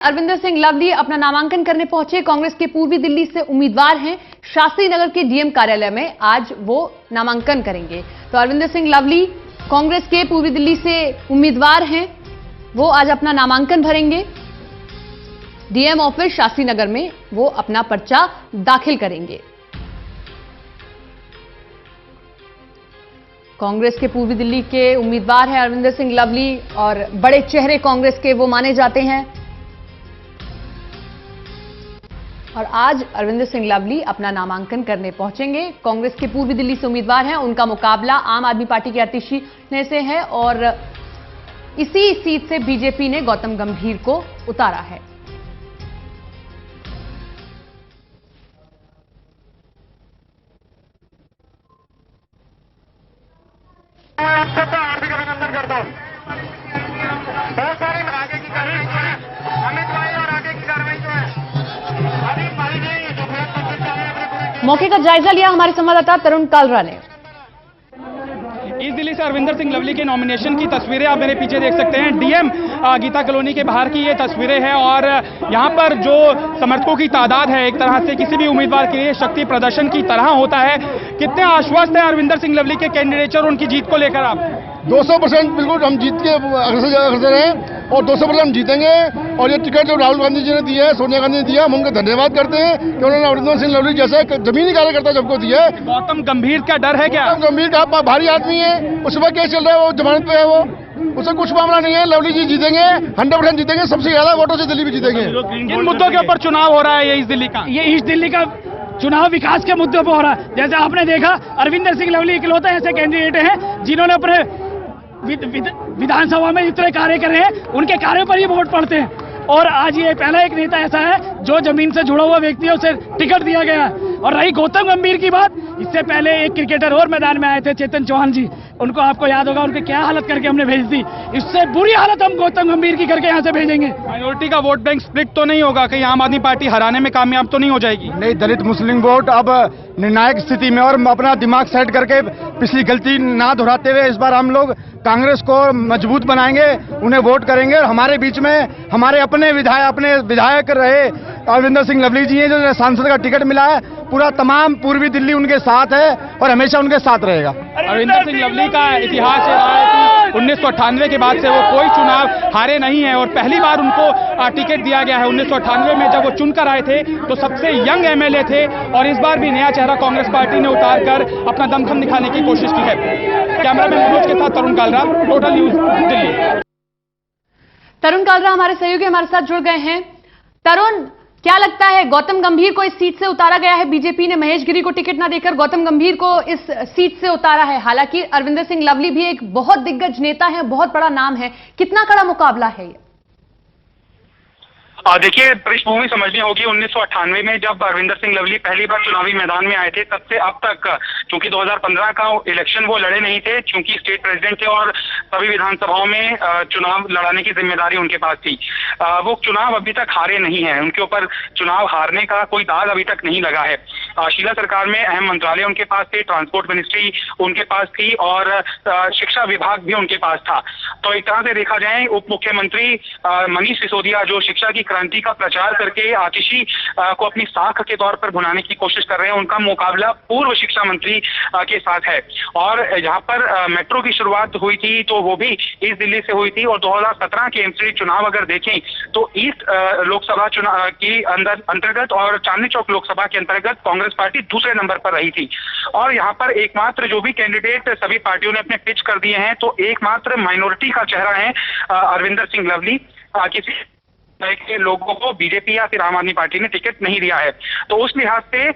अरविंदर सिंह लवली अपना नामांकन करने पहुंचे। कांग्रेस के पूर्वी दिल्ली से उम्मीदवार हैं। शास्त्री नगर के डीएम कार्यालय में आज वो नामांकन करेंगे। तो अरविंदर सिंह लवली कांग्रेस के पूर्वी दिल्ली से उम्मीदवार हैं, वो आज अपना नामांकन भरेंगे। डीएम ऑफिस शास्त्री नगर में वो अपना पर्चा दाखिल करेंगे। कांग्रेस के पूर्वी दिल्ली के उम्मीदवार हैं अरविंदर सिंह लवली और बड़े चेहरे कांग्रेस के वो माने जाते हैं। और आज अरविंदर सिंह लवली अपना नामांकन करने पहुंचेंगे। कांग्रेस के पूर्वी दिल्ली से उम्मीदवार हैं, उनका मुकाबला आम आदमी पार्टी के आतिशी ने से है और इसी सीट से बीजेपी ने गौतम गंभीर को उतारा है। हार्दिक अभिनंदन करता हूं। बहुत सारी आगे की कार्रवाई जो है अमित भाई और आगे की कार्रवाई जो है अभी भाई ने जो है मौके का जायजा लिया हमारे संवाददाता तरुण कालरा ने। ईस्ट दिल्ली से अरविंदर सिंह लवली के नॉमिनेशन की तस्वीरें आप मेरे पीछे देख सकते हैं। डीएम गीता कॉलोनी के बाहर की ये तस्वीरें हैं और यहाँ पर जो समर्थकों की तादाद है एक तरह से किसी भी उम्मीदवार के लिए शक्ति प्रदर्शन की तरह होता है। कितने आश्वस्त हैं अरविंदर सिंह लवली के कैंडिडेचर उनकी जीत को लेकर आप? 200% बिल्कुल हम जीत के अग्रसर हैं और 200% हम जीतेंगे। और ये टिकट जो राहुल गांधी जी ने दिया है, सोनिया गांधी ने दिया, हम उनका धन्यवाद करते हैं कि उन्होंने अरविंदर सिंह लवली जैसे जमीनी कार्यकर्ता सबको दिया है। गौतम गंभीर का डर है क्या? गौतम गंभीर का भारी आदमी है, उस पर केस चल रहा है, वो जमानत पे है, वो उससे कुछ मामला नहीं है। लवली जी जीतेंगे, 100% जीतेंगे, सबसे ज्यादा वोटों से दिल्ली भी जीतेंगे। किन मुद्दों के ऊपर चुनाव हो रहा है ये ईस्ट दिल्ली का? ये ईस्ट दिल्ली का चुनाव विकास के मुद्दों पर हो रहा है। जैसे आपने देखा अरविंदर सिंह लवली इकलौते ऐसे कैंडिडेट हैं जिन्होंने अपने विधानसभा में इतने कार्य करे हैं, उनके कार्यों पर ही वोट पड़ते हैं। और आज ये पहला एक नेता ऐसा है जो जमीन से जुड़ा हुआ व्यक्ति है, उसे टिकट दिया गया है। और रही गौतम गंभीर की बात, इससे पहले एक क्रिकेटर और मैदान में आए थे, चेतन चौहान जी, उनको आपको याद होगा उनकी क्या हालत करके हमने भेज दी। इससे बुरी हालत हम गौतम गंभीर की करके यहाँ से भेजेंगे। माइनॉरिटी का वोट बैंक स्प्लिट तो नहीं होगा? कहीं आम आदमी पार्टी हराने में कामयाब तो नहीं हो जाएगी? नहीं, दलित मुस्लिम वोट अब निर्णायक स्थिति में और अपना दिमाग सेट करके पिछली गलती ना दोहराते हुए इस बार हम लोग कांग्रेस को मजबूत बनाएंगे, उन्हें वोट करेंगे। और हमारे बीच में हमारे अपने विधायक रहे अरविंदर सिंह लवली जी हैं, जो सांसद का टिकट मिला है। पूरा तमाम पूर्वी दिल्ली उनके साथ है और हमेशा उनके साथ रहेगा। अरविंदर सिंह लवली का इतिहास है कि 1998 के बाद से वो कोई चुनाव हारे नहीं है और पहली बार उनको टिकट दिया गया है। 1998 में जब वो चुनकर आए थे तो सबसे यंग एमएलए थे और इस बार भी नया चेहरा कांग्रेस पार्टी ने उतार कर अपना दमखम दिखाने की कोशिश की है। कैमरामैन मनोज के साथ तरुण कालरा, टोटल न्यूज दिल्ली। तरुण कालरा हमारे सहयोगी हमारे साथ जुड़ गए हैं। तरुण, क्या लगता है गौतम गंभीर को इस सीट से उतारा गया है? बीजेपी ने महेश गिरी को टिकट ना देकर गौतम गंभीर को इस सीट से उतारा है। हालांकि अरविंदर सिंह लवली भी एक बहुत दिग्गज नेता है, बहुत बड़ा नाम है। कितना कड़ा मुकाबला है ये? देखिए, पृष्ठभूमि समझनी होगी। 1998 में जब अरविंदर सिंह लवली पहली बार चुनावी मैदान में आए थे, तब से अब तक, क्योंकि 2015 का इलेक्शन वो लड़े नहीं थे, क्योंकि स्टेट प्रेसिडेंट थे और सभी विधानसभाओं में चुनाव लड़ाने की जिम्मेदारी उनके पास थी। वो चुनाव अभी तक हारे नहीं है, उनके ऊपर चुनाव हारने का कोई दाग अभी तक नहीं लगा है। शीला सरकार में अहम मंत्रालय उनके पास थे, ट्रांसपोर्ट मिनिस्ट्री उनके पास थी और शिक्षा विभाग भी उनके पास था। तो एक तरह से देखा जाए, उप मुख्यमंत्री मनीष सिसोदिया जो शिक्षा की क्रांति का प्रचार करके आतिशी को अपनी साख के तौर पर भुनाने की कोशिश कर रहे हैं, उनका मुकाबला पूर्व शिक्षा मंत्री के साथ है। और जहां पर मेट्रो की शुरुआत हुई थी तो वो भी ईस्ट दिल्ली से हुई थी। और 2017 के एमसीडी चुनाव अगर देखें तो ईस्ट लोकसभा चुनाव की अंतर्गत और चांदनी चौक लोकसभा के अंतर्गत कांग्रेस पार्टी दूसरे नंबर पर रही थी। और यहाँ पर एकमात्र जो भी कैंडिडेट सभी पार्टियों ने अपने पिच कर दिए हैं, तो एकमात्र माइनॉरिटी का चेहरा है अरविंदर सिंह लवली। किसी के लोगों को बीजेपी या फिर आम आदमी पार्टी ने टिकट नहीं दिया है। तो उस लिहाज से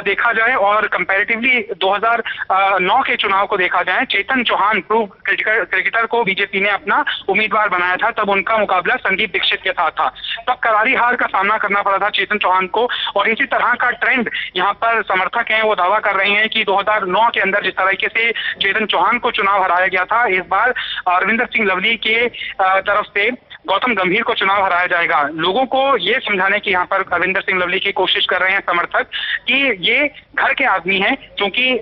देखा जाए और कंपैरेटिवली 2009 के चुनाव को देखा जाए, चेतन चौहान प्रूव क्रिकेटर को बीजेपी ने अपना उम्मीदवार बनाया था, तब उनका मुकाबला संदीप दीक्षित के साथ था। तब करारी हार का सामना करना पड़ा था चेतन चौहान को। और इसी तरह का ट्रेंड यहाँ पर समर्थक हैं, वो दावा कर रहे हैं कि 2009 के अंदर जिस तरीके से चेतन चौहान को चुनाव हराया गया था, इस बार अरविंदर सिंह लवली के तरफ से गौतम गंभीर को चुनाव हराया जाएगा। लोगों को ये समझाने की यहाँ पर अरविंदर सिंह लवली की कोशिश कर रहे हैं समर्थक कि ये घर के आदमी हैं, क्योंकि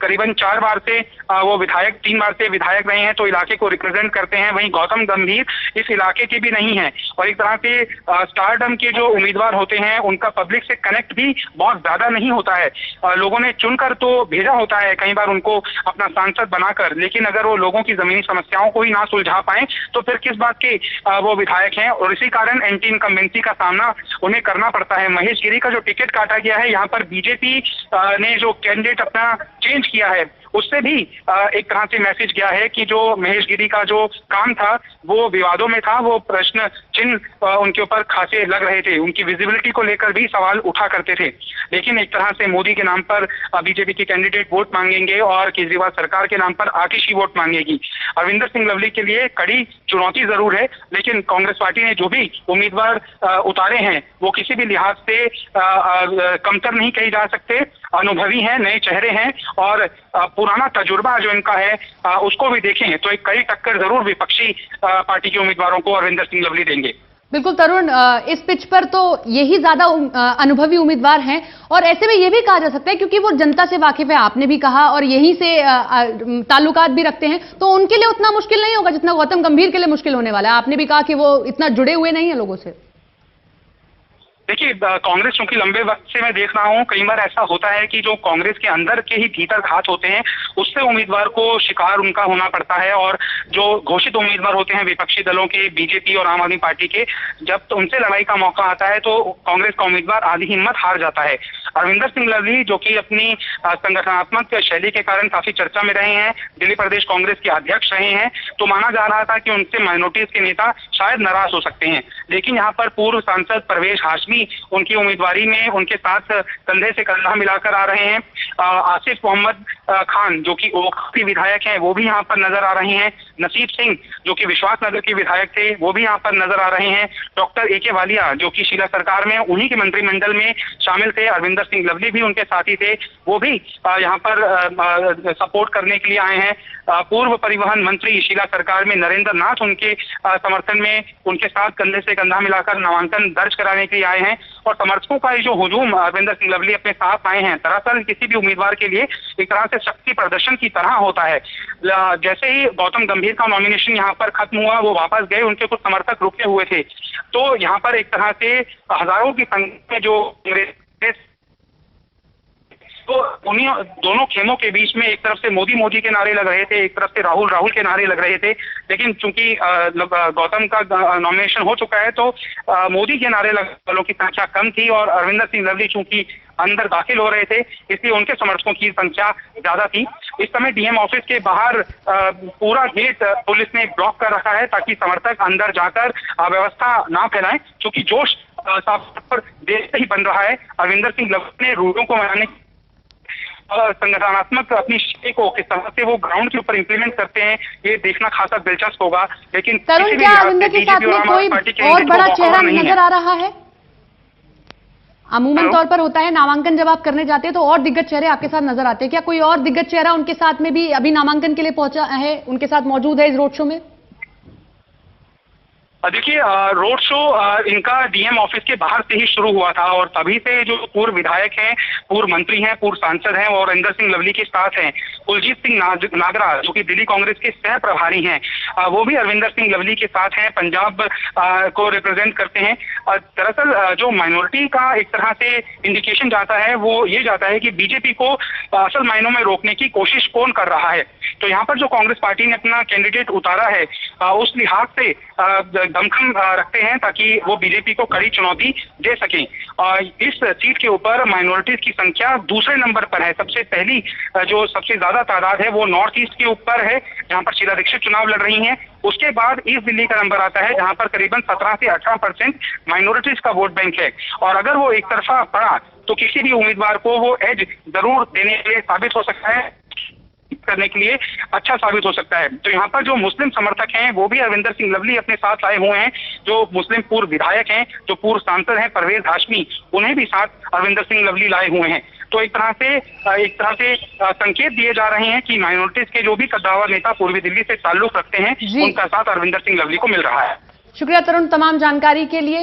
करीबन 4 बार से वो विधायक, 3 बार से विधायक रहे हैं, तो इलाके को रिप्रेजेंट करते हैं। वहीं गौतम गंभीर इस इलाके के भी नहीं है और एक तरह से स्टारडम के जो उम्मीदवार होते हैं उनका पब्लिक से कनेक्ट भी बहुत ज्यादा नहीं होता है। लोगों ने चुनकर तो भेजा होता है कई बार उनको अपना सांसद बनाकर, लेकिन अगर वो लोगों की जमीनी समस्याओं को ही ना सुलझा पाए तो फिर किस बात के वो विधायक हैं, और इसी कारण एंटी इनकम्बेंसी का सामना उन्हें करना पड़ता है। महेश गिरी का जो टिकट काटा गया है, यहाँ पर बीजेपी ने जो कैंडिडेट अपना चेंज किया है उससे भी एक तरह से मैसेज गया है कि जो महेश गिरी का जो काम था वो विवादों में था, वो प्रश्न चिन्ह उनके ऊपर खासे लग रहे थे, उनकी विजिबिलिटी को लेकर भी सवाल उठा करते थे। लेकिन एक तरह से मोदी के नाम पर बीजेपी के कैंडिडेट वोट मांगेंगे और केजरीवाल सरकार के नाम पर आतिशी वोट मांगेगी। अरविंदर सिंह लवली के लिए कड़ी चुनौती जरूर है, लेकिन कांग्रेस पार्टी ने जो भी उम्मीदवार उतारे हैं वो किसी भी लिहाज से कमतर नहीं कही जा सकते। अनुभवी हैं, नए चेहरे हैं और पुराना तजुर्बा जो इनका है उसको भी देखें तो एक कड़ी टक्कर जरूर विपक्षी पार्टी के उम्मीदवारों को अरविंदर सिंह लवली देंगे। बिल्कुल तरुण, इस पिच पर तो यही ज्यादा अनुभवी उम्मीदवार हैं और ऐसे में यह भी कहा जा सकता है क्योंकि वो जनता से वाकिफ है, आपने भी कहा, और यहीं से ताल्लुकात भी रखते हैं, तो उनके लिए उतना मुश्किल नहीं होगा जितना गौतम गंभीर के लिए मुश्किल होने वाला है। आपने भी कहा कि वो इतना जुड़े हुए नहीं है लोगों से। देखिए, कांग्रेस चूंकि लंबे वक्त से मैं देख रहा हूं, कई बार ऐसा होता है कि जो कांग्रेस के अंदर के ही भीतर घात होते हैं उससे उम्मीदवार को शिकार उनका होना पड़ता है, और जो घोषित उम्मीदवार होते हैं विपक्षी दलों के, बीजेपी और आम आदमी पार्टी के, जब तो उनसे लड़ाई का मौका आता है तो कांग्रेस का उम्मीदवार आधी हिम्मत हार जाता है। अरविंदर सिंह लवली जो कि अपनी संगठनात्मक शैली के कारण काफी चर्चा में रहे हैं, दिल्ली प्रदेश कांग्रेस के अध्यक्ष रहे हैं, तो माना जा रहा था कि उनसे माइनॉरिटीज के नेता शायद नाराज हो सकते हैं। लेकिन यहाँ पर पूर्व सांसद परवेज हाशमी उनकी उम्मीदवारी में उनके साथ कंधे से कंधा मिलाकर आ रहे हैं। आसिफ मोहम्मद खान जो कि ओखा के विधायक हैं वो भी यहाँ पर नजर आ रहे हैं। नसीब सिंह जो कि विश्वासनगर के विधायक थे वो भी यहाँ पर नजर आ रहे हैं। डॉक्टर AK वालिया जो कि शीला सरकार में उन्हीं के मंत्रिमंडल में शामिल थे, अरविंदर सिंह लवली भी उनके साथी थे, वो भी यहाँ पर सपोर्ट करने के लिए आए हैं। पूर्व परिवहन मंत्री शीला सरकार में नरेंद्र नाथ उनके समर्थन में उनके साथ कंधे से कंधा मिलाकर नामांकन दर्ज कराने के लिए आए हैं। और समर्थकों का जो हुजूम अरविंदर सिंह लवली अपने साथ आए हैं, दरअसल किसी भी उम्मीदवार के लिए एक तरह से शक्ति प्रदर्शन की तरह होता है। जैसे ही गौतम गंभीर का नॉमिनेशन यहाँ पर खत्म हुआ, वो वापस गए, उनके कुछ समर्थक रुके हुए थे, तो यहाँ पर एक तरह से हजारों की संख्या में जो तो उन्हीं दोनों खेमों के बीच में एक तरफ से मोदी मोदी के नारे लग रहे थे, एक तरफ से राहुल राहुल के नारे लग रहे थे। लेकिन चूंकि गौतम का नॉमिनेशन हो चुका है तो मोदी के नारे लगने वालों की संख्या कम थी और अरविंदर सिंह लवली चूंकि अंदर दाखिल हो रहे थे इसलिए उनके समर्थकों की संख्या ज्यादा थी। इस समय DM ऑफिस के बाहर पूरा गेट पुलिस ने ब्लॉक कर रखा है ताकि समर्थक अंदर जाकर अव्यवस्था ना फैलाएं, क्योंकि जोश साफ तौर पर देश से ही बन रहा है। अरविंदर सिंह लवली ने रूलों को मनाने संगठनात्मक अपनी शैली को किस तरह से वो ग्राउंड के ऊपर इंप्लीमेंट करते हैं ये देखना खासा दिलचस्प होगा। लेकिन तरुण, क्या अरविंदर के साथ में कोई और बड़ा चेहरा नजर आ रहा है? अमूमन तौर पर होता है नामांकन जब आप करने जाते हैं तो और दिग्गज चेहरे आपके साथ नजर आते हैं, क्या कोई और दिग्गज चेहरा उनके साथ में भी अभी नामांकन के लिए पहुंचा है, उनके साथ मौजूद है इस रोड शो में? देखिए, रोड शो इनका DM ऑफिस के बाहर से ही शुरू हुआ था और तभी से जो पूर्व विधायक हैं, पूर्व मंत्री हैं, पूर्व सांसद हैं और अरविंदर सिंह लवली के साथ हैं, कुलजीत सिंह नागरा जो कि दिल्ली कांग्रेस के सह प्रभारी हैं, वो भी अरविंदर सिंह लवली के साथ हैं, पंजाब को रिप्रेजेंट करते हैं। दरअसल जो माइनॉरिटी का एक तरह से इंडिकेशन जाता है वो ये जाता है कि बीजेपी को असल मायनों में रोकने की कोशिश कौन कर रहा है। तो यहाँ पर जो कांग्रेस पार्टी ने अपना कैंडिडेट उतारा है उस लिहाज से दमखम रखते हैं ताकि वो बीजेपी को कड़ी चुनौती दे सकें। इस सीट के ऊपर माइनॉरिटीज की संख्या दूसरे नंबर पर है। सबसे पहली जो सबसे ज्यादा तादाद है वो नॉर्थ ईस्ट के ऊपर है जहां पर शीला दीक्षित चुनाव लड़ रही हैं। उसके बाद ईस्ट दिल्ली का नंबर आता है जहां पर करीबन 17 से 18% माइनॉरिटीज का वोट बैंक है और अगर वो एक तरफा पड़ा तो किसी भी उम्मीदवार को वो एज जरूर देने के लिए साबित हो सकता है, करने के लिए अच्छा साबित हो सकता है। तो यहाँ पर जो मुस्लिम समर्थक हैं वो भी अरविंदर सिंह लवली अपने साथ लाए हुए हैं। जो मुस्लिम पूर्व विधायक हैं, जो पूर्व सांसद हैं परवेज हाशमी, उन्हें भी साथ अरविंदर सिंह लवली लाए हुए हैं। तो एक तरह से संकेत दिए जा रहे हैं कि माइनॉरिटीज के जो भी कद्दावर नेता पूर्वी दिल्ली से ताल्लुक रखते हैं उनका साथ अरविंदर सिंह लवली को मिल रहा है। शुक्रिया तरुण तमाम जानकारी के लिए।